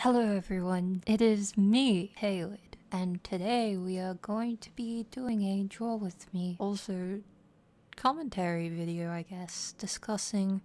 Hello everyone, it is me, Hallo, and today we are going to be doing a draw with me, also commentary video I guess, discussing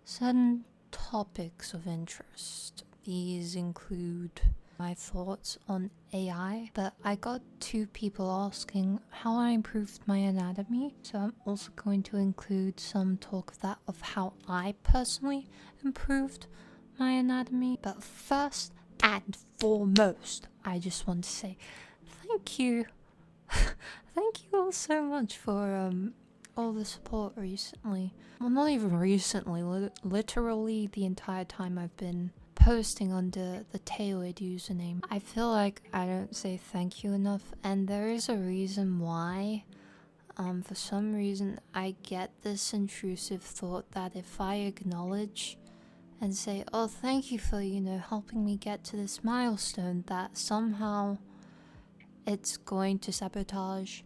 certain topics of interest. These include my thoughts on AI, but I got two people asking how I improved my anatomy, so I'm also going to include some talk of how I personally improved my anatomy. But first and foremost, I just want to say thank you. Thank you all so much for all the support recently. Well, not even recently, literally the entire time I've been posting under the Thankyou username. I feel like I don't say thank you enough, and there is a reason why. For some reason, I get this intrusive thought that if I acknowledge and say, oh, thank you for, helping me get to this milestone, that somehow it's going to sabotage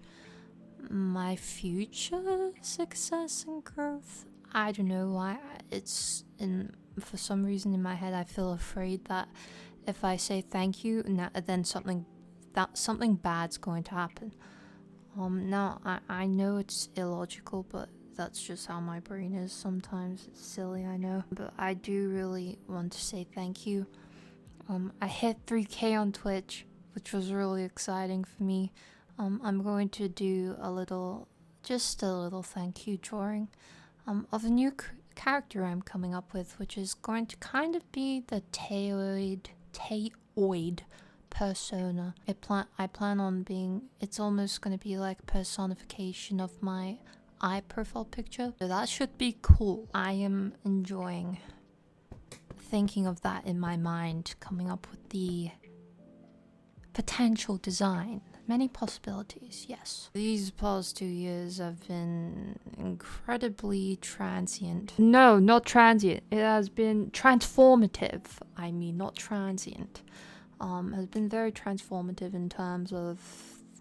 my future success and growth. I don't know why. For some reason in my head, I feel afraid that if I say thank you, then something bad's going to happen. Now I know it's illogical, but that's just how my brain is sometimes. It's silly, I know, but I do really want to say thank you. I hit 3K on Twitch, which was really exciting for me. I'm going to do just a little thank you drawing of a new character I'm coming up with, which is going to kind of be the Thankyou persona. I plan on being, it's almost going to be like personification of my eye profile picture. So that should be cool. I am enjoying thinking of that in my mind, coming up with the potential design. Many possibilities, yes. These past 2 years have been incredibly transient. No, not transient. It has been transformative. I mean, not transient. Has been very transformative in terms of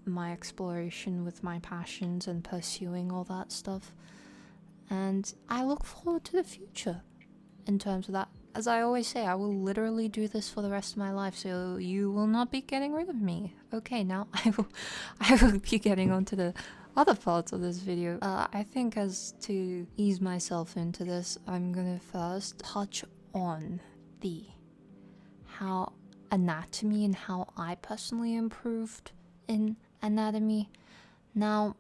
my exploration with my passions and pursuing all that stuff. And I look forward to the future in terms of that. As I always say, I will literally do this for the rest of my life, so you will not be getting rid of me. Okay, now I will be getting on to the other parts of this video. I think as to ease myself into this, I'm gonna first touch on how anatomy and how I personally improved in anatomy. Now,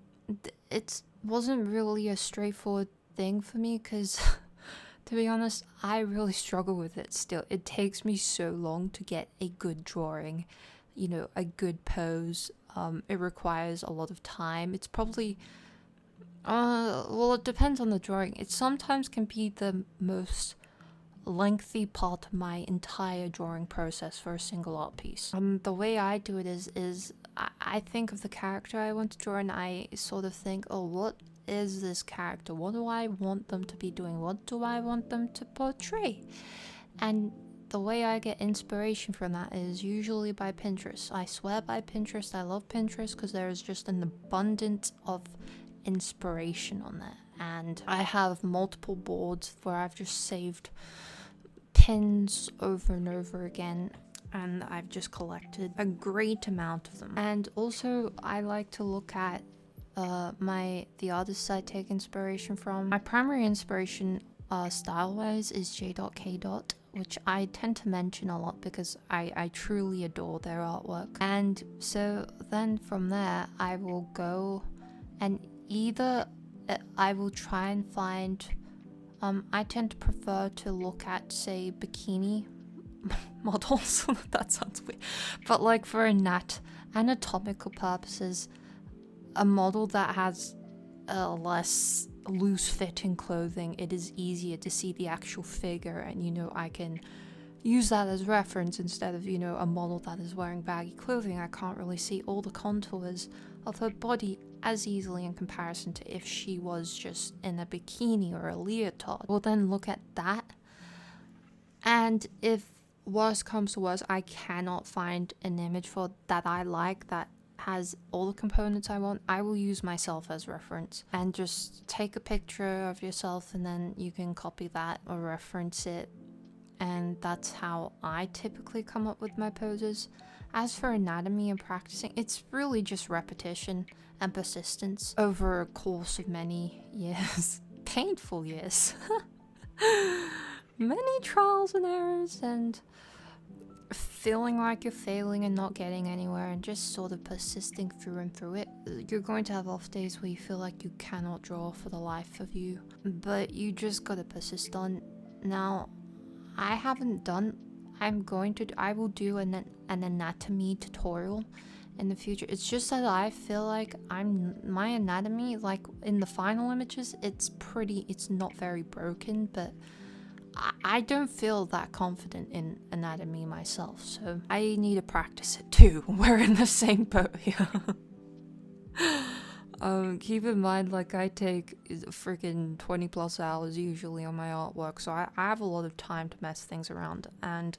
it wasn't really a straightforward thing for me because to be honest, I really struggle with it still. It takes me so long to get a good drawing, a good pose. It requires a lot of time. It's probably, well, it depends on the drawing. It sometimes can be the most lengthy part of my entire drawing process for a single art piece. The way I do it is I think of the character I want to draw and I sort of think, oh, what is this character? What do I want them to be doing? What do I want them to portray? And the way I get inspiration from that is usually by Pinterest. I swear by Pinterest. I love Pinterest because there's just an abundance of inspiration on there. And I have multiple boards where I've just saved pins over and over again, and I've just collected a great amount of them. And also I like to look at the artists I take inspiration from. My primary inspiration style-wise is j.k., which I tend to mention a lot because I truly adore their artwork. And so then from there I will go and either I will try and find, I tend to prefer to look at, say, bikini models. That sounds weird. But like for anatomical purposes, a model that has a less loose fitting clothing, it is easier to see the actual figure, and I can use that as reference instead of a model that is wearing baggy clothing. I can't really see all the contours of her body as easily in comparison to if she was just in a bikini or a leotard. We'll then look at that, and if worse comes to worse, I cannot find an image for that I like that has all the components I want, I will use myself as reference and just take a picture of yourself, and then you can copy that or reference it and that's how I typically come up with my poses. As for anatomy and practicing, it's really just repetition and persistence over a course of many years. Painful years. Many trials and errors, and feeling like you're failing and not getting anywhere, and just sort of persisting through and through it. You're going to have off days where you feel like you cannot draw for the life of you, but you just gotta persist on. Now, I will do an anatomy tutorial in the future. It's just that I feel like my anatomy, like in the final images, it's not very broken, but I don't feel that confident in anatomy myself, so I need to practice it too. We're in the same boat here. Keep in mind, like, I take freaking 20 plus hours usually on my artwork, so I have a lot of time to mess things around, and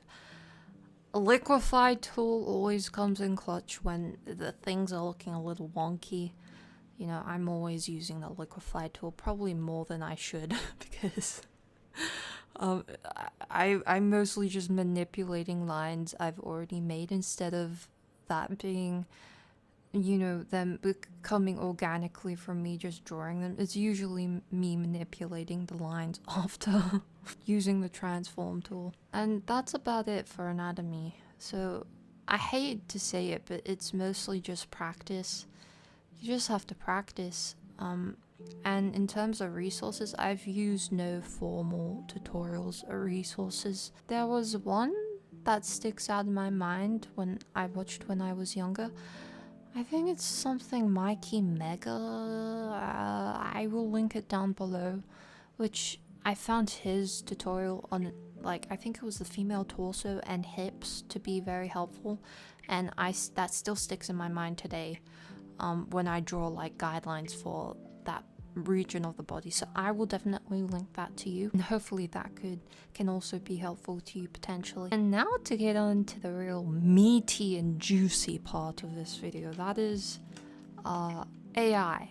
a liquefy tool always comes in clutch when the things are looking a little wonky. You know, I'm always using the liquefy tool, probably more than I should, because I'm mostly just manipulating lines I've already made instead of that being, you know, them coming organically from me just drawing them. It's usually me manipulating the lines after using the transform tool. And that's about it for anatomy. So I hate to say it, but it's mostly just practice. You just have to practice. And in terms of resources, I've used no formal tutorials or resources. There was one that sticks out in my mind when I watched when I was younger. I think it's something Mikey Mega. I will link it down below, which I found his tutorial on, like, I think it was the female torso and hips to be very helpful, and that still sticks in my mind today when I draw like guidelines for that region of the body. So I will definitely link that to you, and hopefully that can also be helpful to you potentially. And now to get on to the real meaty and juicy part of this video, that is AI.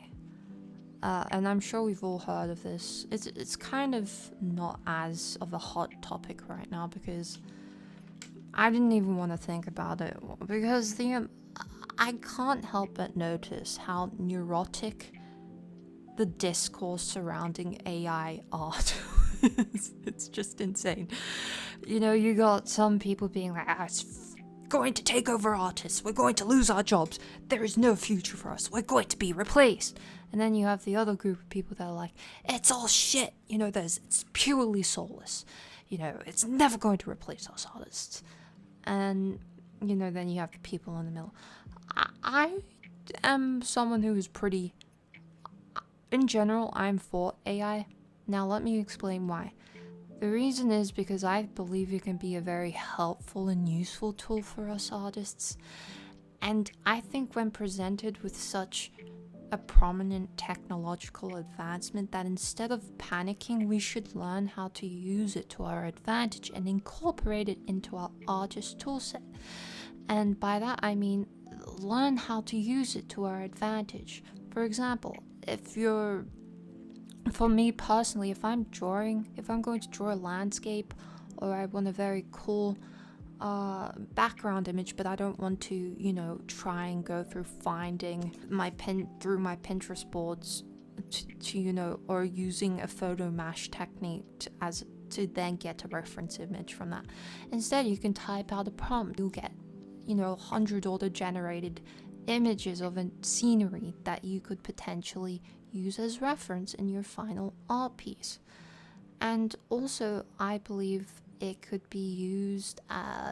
And I'm sure we've all heard of this. It's kind of not as of a hot topic right now, because I didn't even want to think about it, because I can't help but notice how neurotic the discourse surrounding AI art it's just insane. You know, you got some people being like, it's going to take over artists, we're going to lose our jobs, there is no future for us, we're going to be replaced. And then you have the other group of people that are like, it's all shit, you know, it's purely soulless, you know, it's never going to replace us artists. And, you know, then you have the people in the middle. I am someone who is pretty, in general, I'm for AI. Now let me explain why. The reason is because I believe it can be a very helpful and useful tool for us artists. And I think when presented with such a prominent technological advancement, that instead of panicking, we should learn how to use it to our advantage and incorporate it into our artist toolset. And by that I mean learn how to use it to our advantage. For example, for me personally, if I'm going to draw a landscape, or I want a very cool background image, but I don't want to, you know, try and go through finding through my Pinterest boards to you know, or using a photo mash technique to then get a reference image from that. Instead, you can type out a prompt. You'll get, you know, 100 auto-generated images of a scenery that you could potentially use as reference in your final art piece. And also, I believe it could be used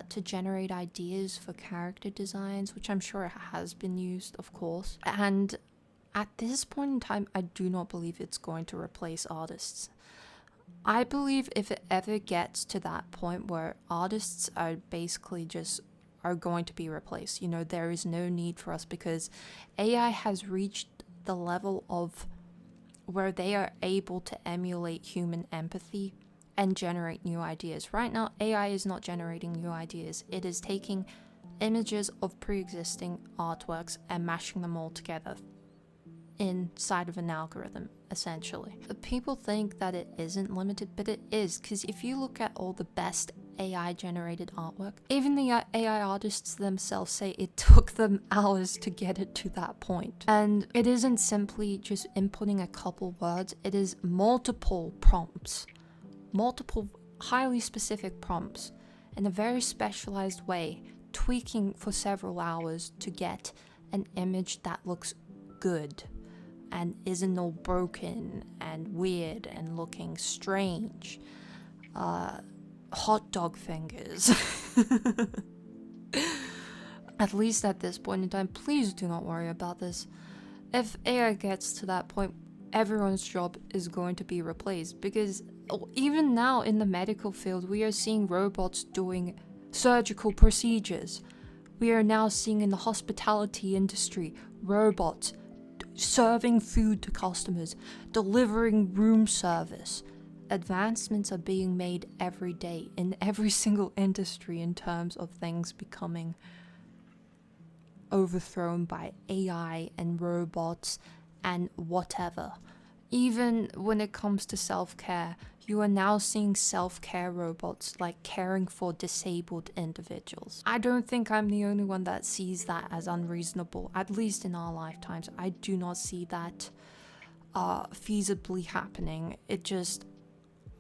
to generate ideas for character designs, which I'm sure it has been used, of course. And at this point in time, I do not believe it's going to replace artists. I believe if it ever gets to that point where artists are basically just are going to be replaced, you know, there is no need for us, because AI has reached the level of where they are able to emulate human empathy and generate new ideas. Right now, AI is not generating new ideas. It is taking images of pre-existing artworks and mashing them all together inside of an algorithm, essentially. People think that it isn't limited, but it is, because if you look at all the best AI generated artwork. Even the AI artists themselves say it took them hours to get it to that point. And it isn't simply just inputting a couple words, it is multiple prompts, multiple highly specific prompts in a very specialized way, tweaking for several hours to get an image that looks good and isn't all broken and weird and looking strange. Hot dog fingers. At least at this point in time, please do not worry about this. If AI gets to that point, everyone's job is going to be replaced, because even now in the medical field, we are seeing robots doing surgical procedures. We are now seeing in the hospitality industry, robots serving food to customers, delivering room service. Advancements are being made every day in every single industry in terms of things becoming overthrown by AI and robots and whatever. Even when it comes to self-care, you are now seeing self-care robots like caring for disabled individuals. I don't think I'm the only one that sees that as unreasonable, at least in our lifetimes. I do not see that feasibly happening.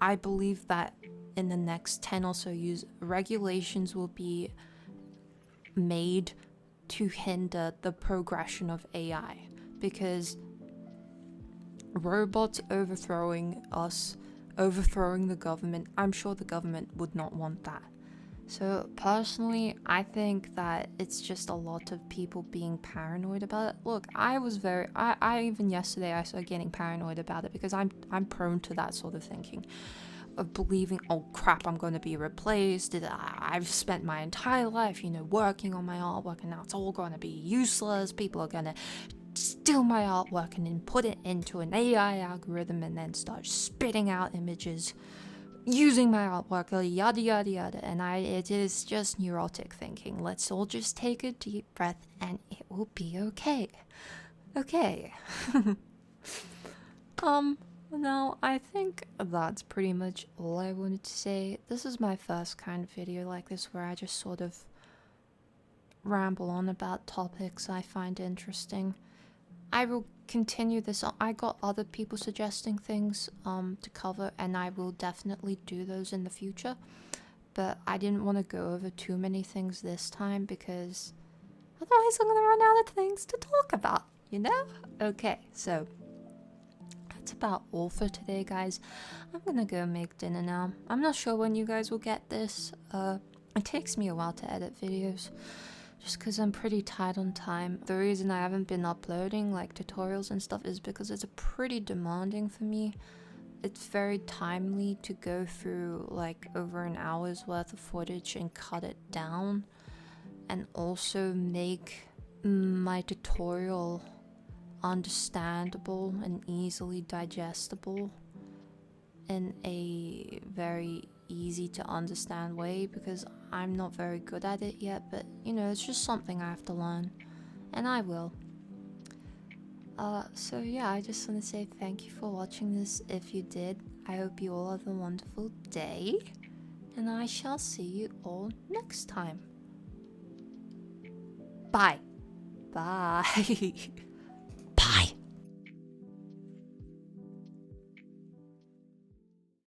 I believe that in the next 10 or so years, regulations will be made to hinder the progression of AI, because robots overthrowing us, overthrowing the government, I'm sure the government would not want that. So personally, I think that it's just a lot of people being paranoid about it. Look, I even yesterday I started getting paranoid about it, because I'm prone to that sort of thinking, of believing, oh crap, I'm going to be replaced. I've spent my entire life, working on my artwork, and now it's all going to be useless. People are going to steal my artwork and then put it into an AI algorithm and then start spitting out images using my artwork, yada yada yada. And it is just neurotic thinking. Let's all just take a deep breath and it will be okay. Okay. Now, I think that's pretty much all I wanted to say. This is my first kind of video like this where I just sort of ramble on about topics I find interesting. I will continue this. I got other people suggesting things to cover, and I will definitely do those in the future. But I didn't want to go over too many things this time, because otherwise I'm going to run out of things to talk about, Okay, so that's about all for today, guys. I'm gonna go make dinner now. I'm not sure when you guys will get this. It takes me a while to edit videos, just because I'm pretty tight on time. The reason I haven't been uploading like tutorials and stuff is because it's pretty demanding for me. It's very timely to go through like over an hour's worth of footage and cut it down, and also make my tutorial understandable and easily digestible in a very easy to understand way, because I'm not very good at it yet, but it's just something I have to learn, and I will. So yeah, I just want to say thank you for watching this. If you did, I hope you all have a wonderful day, and I shall see you all next time. Bye. Bye.